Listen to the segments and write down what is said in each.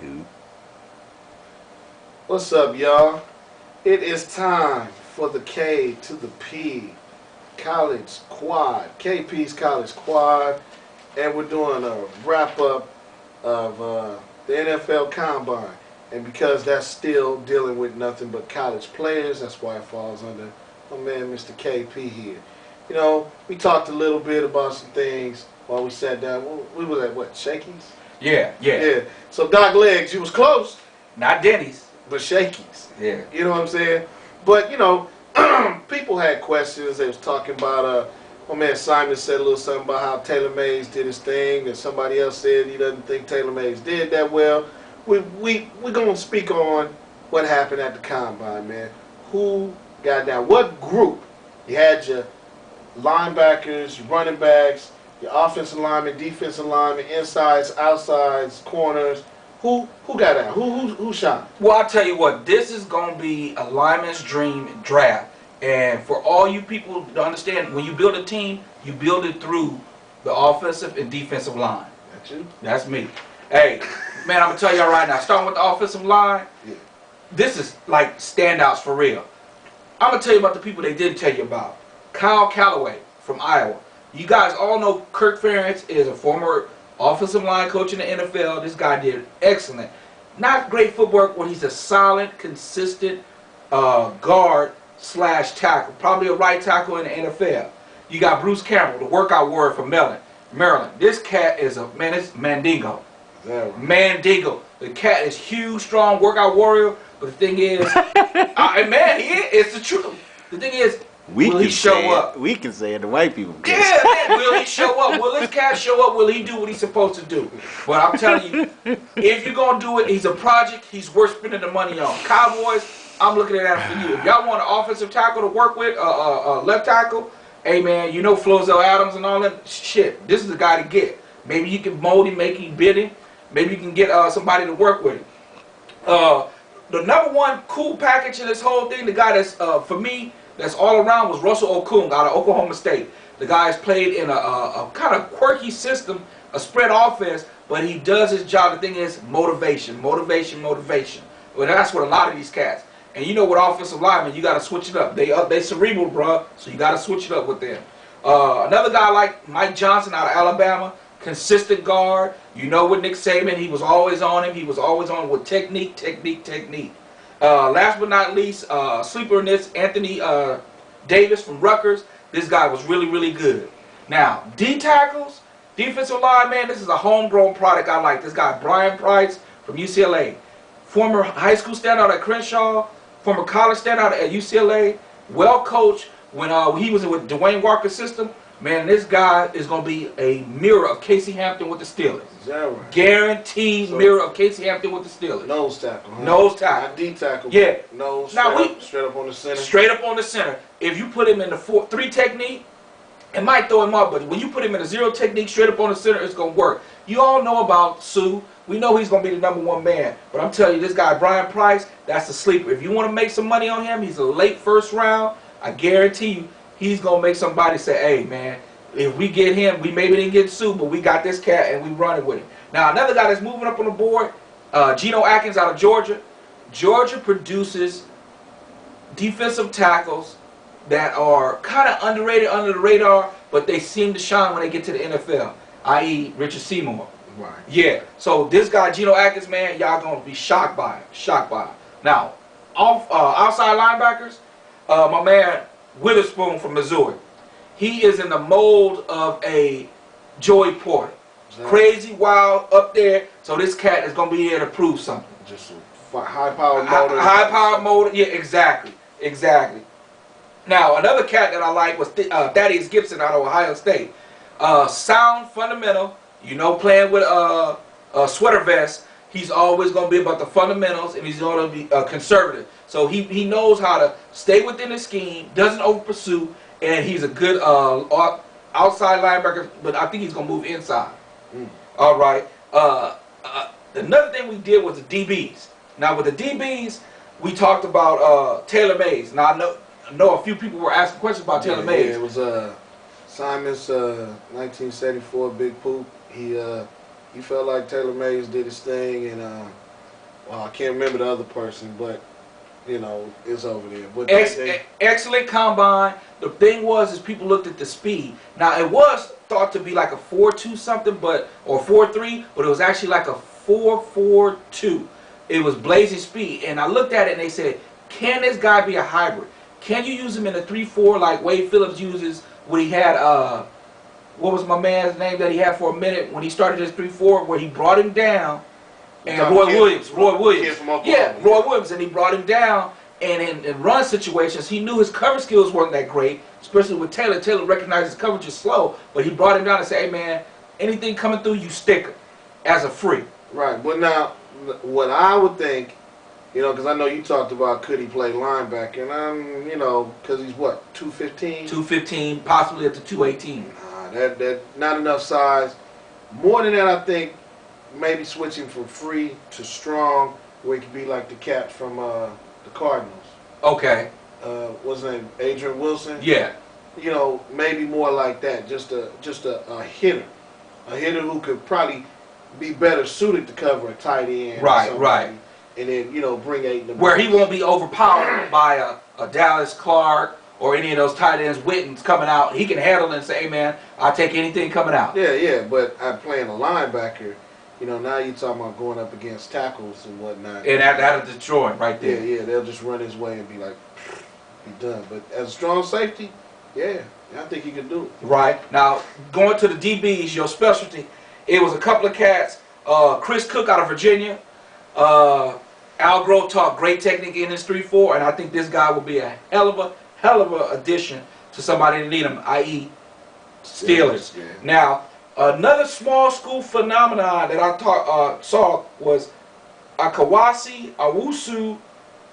Who? What's up, y'all? It is time for the K to the P College Quad, KP's College Quad, and we're doing a wrap up of the NFL Combine. And because that's still dealing with nothing but college players, that's why it falls under my man, Mr. KP here. You know, we talked a little bit about some things while we sat down. We was at what, Shakey's? Yeah. Yeah. So Doc Legs, you was close, Not Denny's. but Shakey's. Yeah. You know what I'm saying? But, you know, people had questions. They was talking about, my man Simon said a little something about how Taylor Mays did his thing, and somebody else said he doesn't think Taylor Mays did that well. We're going to speak on what happened at the Combine, man. Who got down? What group? You had your linebackers, your running backs, your offensive linemen, defensive linemen, insides, outsides, corners. Who got down? Who shot? Well, I'll tell you what, this is going to be a lineman's dream draft. And for all you people to understand, when you build a team, you build it through the offensive and defensive line. That's you? That's me. Hey, man, I'm going to tell y'all right now, starting with the offensive line, Yeah. this is like standouts for real. I'm going to tell you about the people they didn't tell you about. Kyle Callaway from Iowa. You guys all know Kirk Ferentz is a former offensive line coach in the NFL. This guy did excellent. Not great footwork, but he's a solid, consistent guard / tackle. Probably a right tackle in the NFL. You got Bruce Campbell, the workout warrior from Maryland. This cat is it's Mandingo. That right? Mandingo. The cat is huge, strong, workout warrior. But the thing is, man, it's the truth. The thing is, will he show up? We can say it. The white people can. Yeah, man, will he show up? Will this cat show up? Will he do what he's supposed to do? But I'm telling you, if you're going to do it, he's a project. He's worth spending the money on. Cowboys, I'm looking at that for you. If y'all want an offensive tackle to work with, left tackle, hey, man, you know Flozell Adams and all that shit. This is the guy to get. Maybe you can mold him, make him bid him. Maybe you can get somebody to work with him. The number one cool package in this whole thing, the guy that's, for me, that's all around was Russell Okung out of Oklahoma State. The guy has played in a kind of quirky system, a spread offense, but he does his job. The thing is motivation. Well, that's what a lot of these cats. And you know what offensive linemen, you got to switch it up. They cerebral, bro, so you got to switch it up with them. Another guy like Mike Johnson out of Alabama, consistent guard. You know with Nick Saban, he was always on him. He was always on with technique. Last but not least, sleeper in this, Anthony Davis from Rutgers. This guy was really good. Now, D-tackles, defensive line, man, this is a homegrown product I like. This guy, Brian Price from UCLA. Former high school standout at Crenshaw, former college standout at UCLA, well coached when he was with Dwayne Walker's system. Man, this guy is going to be a mirror of Casey Hampton with the Steelers. Is that right? Guaranteed mirror of Casey Hampton with the Steelers. Nose tackle. Huh? Nose tackle. Not D tackle. Yeah. Nose. Now straight up on the center. Straight up on the center. If you put him in the 4-3 technique, it might throw him up, but when you put him in a 0 technique straight up on the center, it's going to work. You all know about Sue. We know he's going to be the number one man. But I'm telling you, this guy, Brian Price, that's the sleeper. If you want to make some money on him, he's a late first round. I guarantee you, he's going to make somebody say, hey, man, if we get him, we maybe didn't get Sue, but we got this cat and we running with him. Now, another guy that's moving up on the board, Geno Atkins out of Georgia. Georgia produces defensive tackles that are kind of underrated, under the radar, but they seem to shine when they get to the NFL, i.e. Richard Seymour. Right. Yeah. So this guy, Geno Atkins, man, y'all going to be shocked by him. Now, outside linebackers, my man Witherspoon from Missouri. He is in the mold of a Joey Porter. Crazy, wild, up there. So this cat is going to be there to prove something. Just a high-powered motor. High-powered motor. Yeah, exactly. Now, another cat that I like was Thaddeus Gibson out of Ohio State. Sound, fundamental. You know, playing with a sweater vest. He's always going to be about the fundamentals, and he's going to be conservative. So he knows how to stay within the scheme, doesn't over-pursue, and he's a good outside linebacker, but I think he's going to move inside. All right. Another thing we did was the DBs. Now, with the DBs, we talked about Taylor Mays. Now, I know a few people were asking questions about Taylor Mays. Yeah, it was Simon's 1974 Big Poop. He felt like Taylor Mays did his thing, and Well, I can't remember the other person, but you know, it's over there. But Excellent combine. The thing was, is people looked at the speed. Now it was thought to be like a 4.2 something, but or 4.3, but it was actually like a 4.42. It was blazing speed, and I looked at it and they said, can this guy be a hybrid? Can you use him in a 3.4 like Wade Phillips uses when he had what was my man's name that he had for a minute when he started his 3.4 where he brought him down? And Roy Williams, yeah, Roy Williams, and he brought him down. And in run situations, he knew his cover skills weren't that great, especially with Taylor. Taylor recognized his coverage is slow, but he brought him down and said, "Hey man, anything coming through, you stick it as a free." Right, but now what I would think, you know, because I know you talked about could he play linebacker, and I'm, you know, because he's what 215, 215, possibly up to 218. That not enough size. More than that, I think. Maybe switching from free to strong, where he could be like the cat from the Cardinals. Okay. What's his name? Adrian Wilson. Yeah. You know, maybe more like that. Just a hitter, who could probably be better suited to cover a tight end. Right. Right. And then bring 8 in the where he won't be overpowered by a Dallas Clark or any of those tight ends, Wittens coming out. He can handle it and say, "Hey man, I'll take anything coming out." Yeah. But I'm playing a linebacker. You know, now you're talking about going up against tackles and whatnot. And out of Detroit, right there. Yeah, they'll just run his way and be like, be done. But as a strong safety, I think he can do it. Right. Now, going to the DBs, your specialty, it was a couple of cats. Chris Cook out of Virginia. Al Groh taught great technique in his 3.4, and I think this guy will be a hell of a addition to somebody to need him, i.e. Steelers. Yeah. Now, another small school phenomenon that I saw was Akawasi Awusu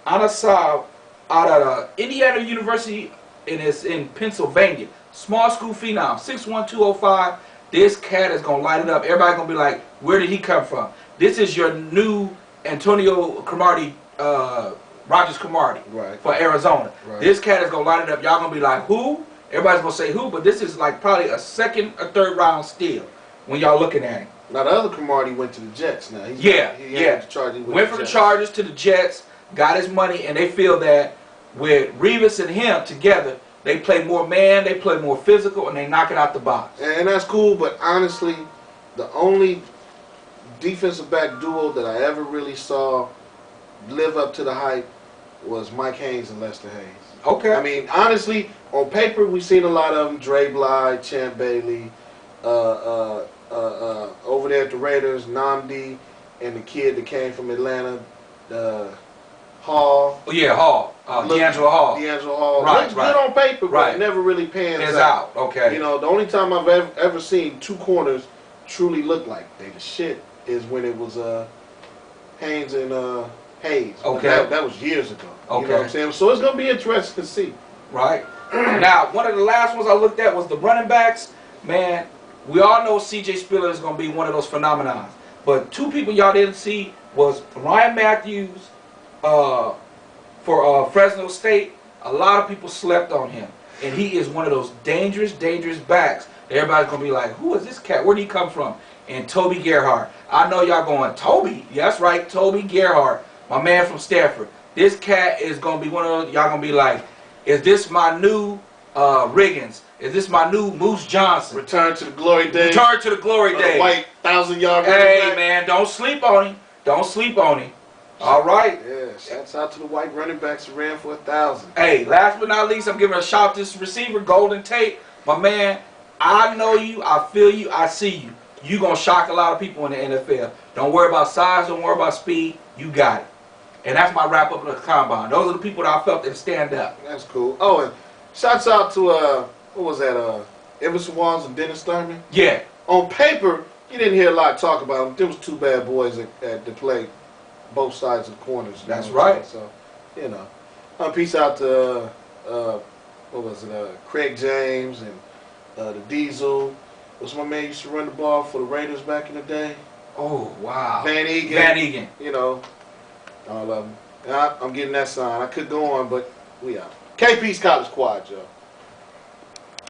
Anasaw out of Indiana University, and it's in Pennsylvania. Small school phenom, 6'1", 205. This cat is going to light it up. Everybody's going to be like, where did he come from? This is your new Antonio Cromartie, Rogers Cromartie for Arizona. Right. This cat is going to light it up. Y'all going to be like, who? Everybody's going to say who, but this is like probably a second or third round steal when y'all looking at him. Now, the other Cromartie went to the Jets now. Went from the Chargers to the Jets, got his money, and they feel that with Revis and him together, they play more man, they play more physical, and they knock it out the box. And that's cool, but honestly, the only defensive back duo that I ever really saw live up to the hype was Mike Haynes and Lester Hayes. Okay. I mean, honestly, on paper, we've seen a lot of them. Dre Bly, Champ Bailey, over there at the Raiders, Namdi, and the kid that came from Atlanta, Hall. Oh, yeah, Hall. D'Angelo Hall. D'Angelo Hall. Right, Looks good on paper, but it never really pans out. Okay. You know, the only time I've ever seen two corners truly look like they the shit is when it was Haynes and Hayes. Okay. That was years ago. Okay. You know what I'm saying? So it's going to be interesting to see. Right. Now, one of the last ones I looked at was the running backs. Man, we all know C.J. Spiller is going to be one of those phenomenons. But two people y'all didn't see was Ryan Matthews for Fresno State. A lot of people slept on him. And he is one of those dangerous backs. Everybody's going to be like, who is this cat? Where did he come from? And Toby Gerhart. I know y'all going, Toby? Yeah, that's right, Toby Gerhart, my man from Stanford. This cat is going to be one of those, y'all going to be like, is this my new Riggins? Is this my new Moose Johnson? Return to the glory days. Return to the glory days. White 1,000-yard Hey, man, don't sleep on him. Don't sleep on him. All right. Yeah, shouts out to the white running backs who ran for 1,000. Hey, last but not least, I'm giving a shout to this receiver, Golden Tate. My man, I know you, I feel you, I see you. You're going to shock a lot of people in the NFL. Don't worry about size, don't worry about speed. You got it. And that's my wrap up of the combine. Those are the people that I felt that stand up. That's cool. Oh, and shouts out to, what was that, Emerson Walls and Dennis Thurman? Yeah. On paper, you didn't hear a lot of talk about them. There was two bad boys that played both sides of the corners. That's right. So, you know. Peace out to, what was it, Craig James and the Diesel. What's my man used to run the ball for the Raiders back in the day? Oh, wow. Van Egan. Van Egan. You know, all of them. I'm getting that sign. I could go on, but we out. KP's College Quad, y'all.